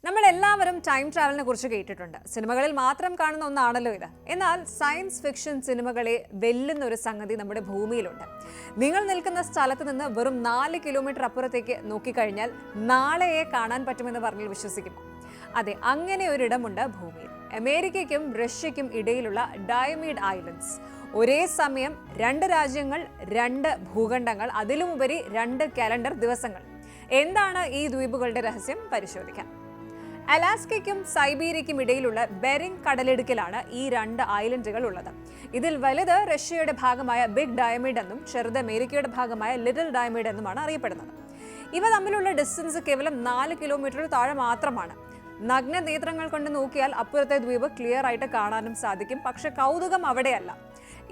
നമ്മൾ എല്ലാവരും ടൈം ട്രാവലിനെ കുറിച്ച് കേട്ടിട്ടുണ്ട്. സിനിമകളിൽ മാത്രം കാണുന്ന ഒന്നാണല്ലോ ഇത്. എന്നാൽ സയൻസ് ഫിക്ഷൻ സിനിമകളെ വെല്ലുന്ന ഒരു സംഗതി നമ്മുടെ ഭൂമിയിലുണ്ട്. നിങ്ങൾ നിൽക്കുന്ന സ്ഥലത്ത് നിന്ന് വെറും 4 കിലോമീറ്റർ അപ്പുറത്തേക്ക് നോക്കിക്കഴിഞ്ഞാൽ നാളെയെ കാണാൻ പറ്റുമെന്ന് പറഞ്ഞാൽ വിശ്വസിക്കുമോ? അതെ, അങ്ങനെ ഒരിടമുണ്ട് ഭൂമിയിൽ. അമേരിക്കയ്ക്കും റഷ്യയ്ക്കും ഇടയിലുള്ള ഡയമീഡ് ഐലൻഡ്സ്. ഒരേ സമയം 2 രാജ്യങ്ങൾ, 2 ഭൂഖണ്ഡങ്ങൾ, അതിലുമുപരി 2 കാലണ്ടർ ദിവസങ്ങൾ. എന്താണ് ഈ ദ്വീപുകളുടെ രഹസ്യം? പരിശോധിക്കാം. അലാസ്കയ്ക്കും സൈബീരിയയ്ക്കും ഇടയിലുള്ള ബെറിംഗ് കടലിടുക്കിലാണ് ഈ 2 ഐലൻഡുകൾ ഉള്ളത്. ഇതിൽ വലുത് റഷ്യയുടെ ഭാഗമായ ബിഗ് ഡയമീഡ് എന്നും ചെറുത് അമേരിക്കയുടെ ഭാഗമായ ലിറ്റിൽ ഡയമീഡ് എന്നുമാണ് അറിയപ്പെടുന്നത്. ഇവ തമ്മിലുള്ള ഡിസ്റ്റൻസ് കേവലം 4 കിലോമീറ്റർ താഴെ മാത്രമാണ്. നഗ്ന നേത്രങ്ങൾ കൊണ്ട് നോക്കിയാൽ അപ്പുറത്തെ ദ്വീപ് ക്ലിയർ ആയിട്ട് കാണാനും സാധിക്കും. പക്ഷെ കൗതുകം അവിടെയല്ല.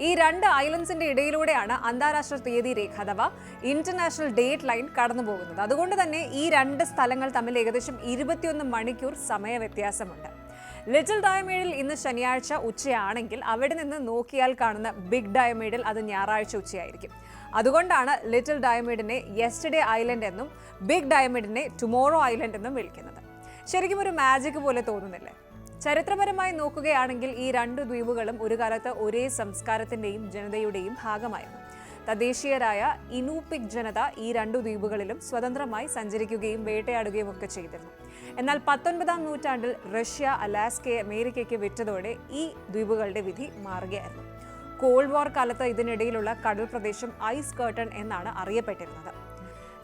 ഈ 2 ഐലൻഡ്സിന്റെ ഇടയിലൂടെയാണ് അന്താരാഷ്ട്ര തീയതി രേഖ അഥവാ ഇന്റർനാഷണൽ ഡേറ്റ് ലൈൻ കടന്നു പോകുന്നത്. അതുകൊണ്ട് തന്നെ ഈ 2 സ്ഥലങ്ങൾ തമ്മിൽ ഏകദേശം 21 മണിക്കൂർ സമയ വ്യത്യാസമുണ്ട്. ലിറ്റിൽ ഡയമീഡിൽ ഇന്ന് ശനിയാഴ്ച ഉച്ചയാണെങ്കിൽ അവിടെ നിന്ന് നോക്കിയാൽ കാണുന്ന ബിഗ് ഡയമീഡിൽ അത് ഞായറാഴ്ച ഉച്ചയായിരിക്കും. അതുകൊണ്ടാണ് ലിറ്റിൽ ഡയമീഡിനെ യെസ്റ്റർഡേ ഐലൻഡ് എന്നും ബിഗ് ഡയമീഡിനെ ടുമോറോ ഐലൻഡ് എന്നും വിളിക്കുന്നത്. ശരിക്കും ഒരു മാജിക് പോലെ തോന്നുന്നില്ലേ? ചരിത്രപരമായി നോക്കുകയാണെങ്കിൽ ഈ 2 ദ്വീപുകളും ഒരു കാലത്ത് ഒരേ സംസ്കാരത്തിന്റെയും ജനതയുടെയും ഭാഗമായിരുന്നു. തദ്ദേശീയരായ ഇനൂപിക് ജനത ഈ 2 ദ്വീപുകളിലും സ്വതന്ത്രമായി സഞ്ചരിക്കുകയും വേട്ടയാടുകയും ഒക്കെ ചെയ്തിരുന്നു. എന്നാൽ 19-ാം നൂറ്റാണ്ടിൽ റഷ്യ അലാസ്കയെ അമേരിക്കയ്ക്ക് വിറ്റതോടെ ഈ ദ്വീപുകളുടെ വിധി മാറുകയായിരുന്നു. കോൾഡ് വാർ കാലത്ത് ഇതിനിടയിലുള്ള കടൽ പ്രദേശം ഐസ് കർട്ടൺ എന്നാണ് അറിയപ്പെട്ടിരുന്നത്.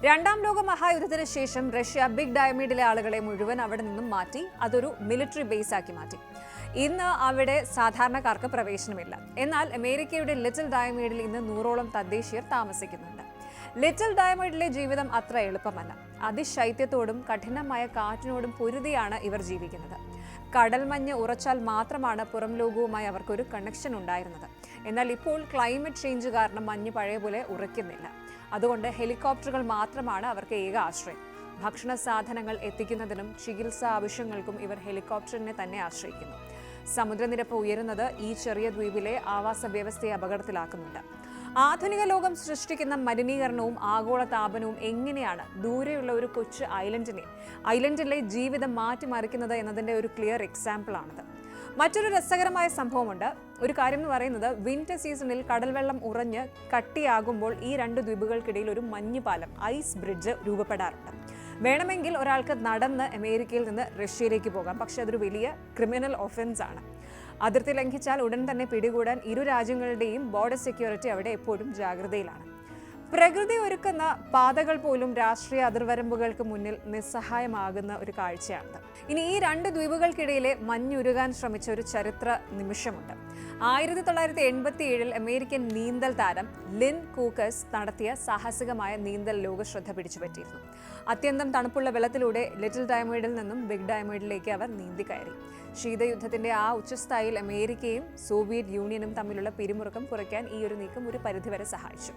2ാം ലോക മഹായുദ്ധത്തിന് ശേഷം റഷ്യ ബിഗ് ഡയമീഡിലെ ആളുകളെ മുഴുവൻ അവിടെ നിന്നും മാറ്റി അതൊരു മിലിറ്ററി ബേസ് ആക്കി മാറ്റി. ഇന്ന് അവിടെ സാധാരണക്കാർക്ക് പ്രവേശനമില്ല. എന്നാൽ അമേരിക്കയുടെ ലിറ്റിൽ ഡയമീഡിൽ ഇന്ന് 100ഓളം തദ്ദേശീയർ താമസിക്കുന്നുണ്ട്. ലിറ്റിൽ ഡയമീഡിലെ ജീവിതം അത്ര എളുപ്പമല്ല. അതിശൈത്യത്തോടും കഠിനമായ കാറ്റിനോടും പൊരുതിയാണ് ഇവർ ജീവിക്കുന്നത്. കടൽമഞ്ഞ് ഉറച്ചാൽ മാത്രമാണ് പുറം ലോകവുമായി അവർക്കൊരു കണക്ഷൻ ഉണ്ടായിരുന്നത്. എന്നാൽ ഇപ്പോൾ ക്ലൈമറ്റ് ചേഞ്ച് കാരണം മഞ്ഞ് പഴയ പോലെ ഉറയ്ക്കുന്നില്ല. അതുകൊണ്ട് ഹെലികോപ്റ്ററുകൾ മാത്രമാണ് അവർക്ക് ഏക ആശ്രയം. ഭക്ഷണ സാധനങ്ങൾ എത്തിക്കുന്നതിനും ചികിത്സാ ആവശ്യങ്ങൾക്കും ഇവർ ഹെലികോപ്റ്ററിനെ തന്നെ ആശ്രയിക്കുന്നു. സമുദ്രനിരപ്പ് ഉയരുന്നത് ഈ ചെറിയ ദ്വീപിലെ ആവാസ വ്യവസ്ഥയെ അപകടത്തിലാക്കുന്നുണ്ട്. ആധുനിക ലോകം സൃഷ്ടിക്കുന്ന മലിനീകരണവും ആഗോള താപനവും എങ്ങനെയാണ് ദൂരെയുള്ള ഒരു കൊച്ചു ഐലൻഡിലെ ജീവിതം മാറ്റിമറിക്കുന്നത് എന്നതിൻ്റെ ഒരു ക്ലിയർ എക്സാമ്പിൾ ആണിത്. മറ്റൊരു രസകരമായ സംഭവമുണ്ട്. ഒരു കാര്യം എന്ന് പറയുന്നത്, വിന്റർ സീസണിൽ കടൽവെള്ളം ഉറഞ്ഞ് കട്ടിയാകുമ്പോൾ ഈ 2 ദ്വീപുകൾക്കിടയിൽ ഒരു മഞ്ഞുപാലം, ഐസ് ബ്രിഡ്ജ് രൂപപ്പെടാറുണ്ട്. വേണമെങ്കിൽ ഒരാൾക്ക് നടന്ന് അമേരിക്കയിൽ നിന്ന് റഷ്യയിലേക്ക് പോകാം. പക്ഷെ അതൊരു വലിയ ക്രിമിനൽ ഒഫൻസ് ആണ്. അതിർത്തി ലംഘിച്ചാൽ ഉടൻ തന്നെ പിടികൂടാൻ 2 രാജ്യങ്ങളുടെയും ബോർഡർ സെക്യൂരിറ്റി അവിടെ എപ്പോഴും ജാഗ്രതയിലാണ്. പ്രകൃതി ഒരുക്കുന്ന പാതകൾ പോലും രാഷ്ട്രീയ അതിർവരമ്പുകൾക്ക് മുന്നിൽ നിസ്സഹായമാകുന്ന ഒരു കാഴ്ചയാണ്. ഇനി ഈ 2 ദ്വീപുകൾക്കിടയിലെ മഞ്ഞുരുകാൻ ശ്രമിച്ച ഒരു ചരിത്ര നിമിഷമുണ്ട്. 1987 അമേരിക്കൻ നീന്തൽ താരം ലിൻ കൂക്കസ് നടത്തിയ സാഹസികമായ നീന്തൽ ലോക ശ്രദ്ധ പിടിച്ചുപറ്റിയിരുന്നു. അത്യന്തം തണുപ്പുള്ള വെള്ളത്തിലൂടെ ലിറ്റിൽ ഡയമീഡിൽ നിന്നും ബിഗ് ഡയമീഡിലേക്ക് അവർ നീന്തി കയറി. ശീതയുദ്ധത്തിന്റെ ആ ഉച്ചസ്ഥായിയിൽ അമേരിക്കയും സോവിയറ്റ് യൂണിയനും തമ്മിലുള്ള പിരിമുറുക്കം കുറയ്ക്കാൻ ഈ ഒരു നീക്കം ഒരു പരിധിവരെ സഹായിച്ചു.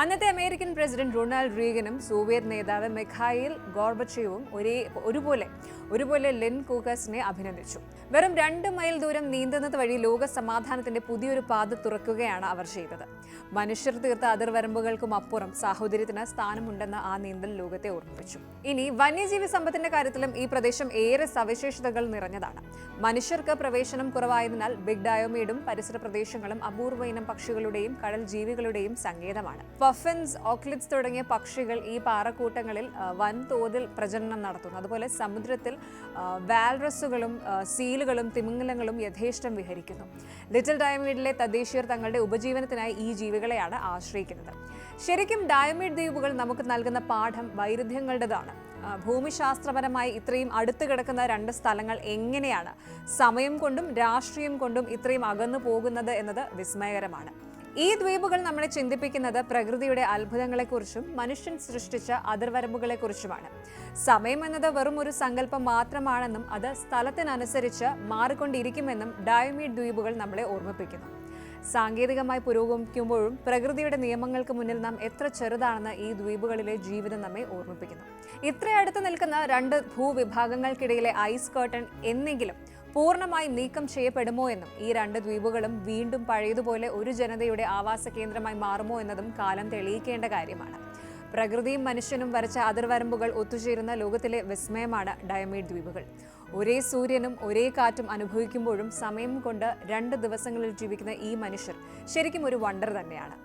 അന്നത്തെ അമേരിക്കൻ പ്രസിഡന്റ് റൊണാൾഡ് റീഗനും സോവിയറ്റ് നേതാവ് മിഖായിൽ ഗോർബച്ചേവും ഒരുപോലെ ലിൻ കൂക്കസിനെ അഭിനന്ദിച്ചു. വെറും 2 മൈൽ ദൂരം നീന്തുന്നത് വഴി ലോക സമാധാനത്തിന്റെ പുതിയൊരു പാത തുറക്കുകയാണ് അവർ ചെയ്തത്. മനുഷ്യർ തീർത്ത അതിർവരമ്പുകൾക്കും അപ്പുറം സാഹോദര്യത്തിന് സ്ഥാനമുണ്ടെന്ന് ആ നീന്തൽ ലോകത്തെ ഓർമ്മിപ്പിച്ചു. ഇനി വന്യജീവി സമ്പത്തിന്റെ കാര്യത്തിലും ഈ പ്രദേശം ഏറെ സവിശേഷതകൾ നിറഞ്ഞതാണ്. മനുഷ്യർക്ക് പ്രവേശനം കുറവായതിനാൽ ബിഗ് ഡയമീഡും പരിസര പ്രദേശങ്ങളും അപൂർവ ഇനം പക്ഷികളുടെയും കടൽ ജീവികളുടെയും സങ്കേതമാണ്. പഫിൻസ്, ഓക്ലിഡ്സ് തുടങ്ങിയ പക്ഷികൾ ഈ പാറക്കൂട്ടങ്ങളിൽ വൻതോതിൽ പ്രജനനം നടത്തുന്നു. അതുപോലെ സമുദ്രത്തിൽ വാൽറസുകളും സീലുകളും തിമിംഗലങ്ങളും യഥേഷ്ടം വിഹരിക്കുന്നു. ലിറ്റിൽ ഡയമീഡിലെ തദ്ദേശീയർ തങ്ങളുടെ ഉപജീവനത്തിനായി ഈ ജീവികളെയാണ് ആശ്രയിക്കുന്നത്. ശരിക്കും ഡയമീഡ് ദ്വീപുകൾ നമുക്ക് നൽകുന്ന പാഠം വൈരുദ്ധ്യങ്ങളുടേതാണ്. ഭൂമിശാസ്ത്രപരമായി ഇത്രയും അടുത്ത് കിടക്കുന്ന 2 സ്ഥലങ്ങൾ എങ്ങനെയാണ് സമയം കൊണ്ടും രാഷ്ട്രീയം കൊണ്ടും ഇത്രയും അകന്നു പോകുന്നത് എന്നത് വിസ്മയകരമാണ്. ഈ ദ്വീപുകൾ നമ്മളെ ചിന്തിപ്പിക്കുന്നത് പ്രകൃതിയുടെ അത്ഭുതങ്ങളെക്കുറിച്ചും മനുഷ്യൻ സൃഷ്ടിച്ച അതിർവരമ്പുകളെക്കുറിച്ചുമാണ്. സമയം എന്നത് വെറും ഒരു സങ്കല്പം മാത്രമാണെന്നും അത് സ്ഥലത്തിനനുസരിച്ച് മാറിക്കൊണ്ടിരിക്കുമെന്നും ഡയമീഡ് ദ്വീപുകൾ നമ്മളെ ഓർമ്മിപ്പിക്കുന്നു. സാങ്കേതികമായി പുരോഗമിക്കുമ്പോഴും പ്രകൃതിയുടെ നിയമങ്ങൾക്ക് മുന്നിൽ നാം എത്ര ചെറുതാണെന്ന് ഈ ദ്വീപുകളിലെ ജീവിതം നമ്മെ ഓർമ്മിപ്പിക്കുന്നു. ഇത്രയടുത്ത് നിൽക്കുന്ന 2 ഭൂവിഭാഗങ്ങൾക്കിടയിലെ ഐസ് കർട്ടൺ എന്നെങ്കിലും പൂർണ്ണമായി നീക്കം ചെയ്യപ്പെടുമോ എന്നും ഈ 2 ദ്വീപുകളും വീണ്ടും പഴയതുപോലെ ഒരു ജനതയുടെ ആവാസ കേന്ദ്രമായി മാറുമോ എന്നതും കാലം തെളിയിക്കേണ്ട കാര്യമാണ്. പ്രകൃതിയും മനുഷ്യനും വരച്ച അതിർവരമ്പുകൾ ഒത്തുചേരുന്ന ലോകത്തിലെ വിസ്മയമാണ് ഡയമീഡ് ദ്വീപുകൾ. ഒരേ സൂര്യനും ഒരേ കാറ്റും അനുഭവിക്കുമ്പോഴും സമയം കൊണ്ട് 2 ദിവസങ്ങളിൽ ജീവിക്കുന്ന ഈ മനുഷ്യർ ശരിക്കും ഒരു വണ്ടർ തന്നെയാണ്.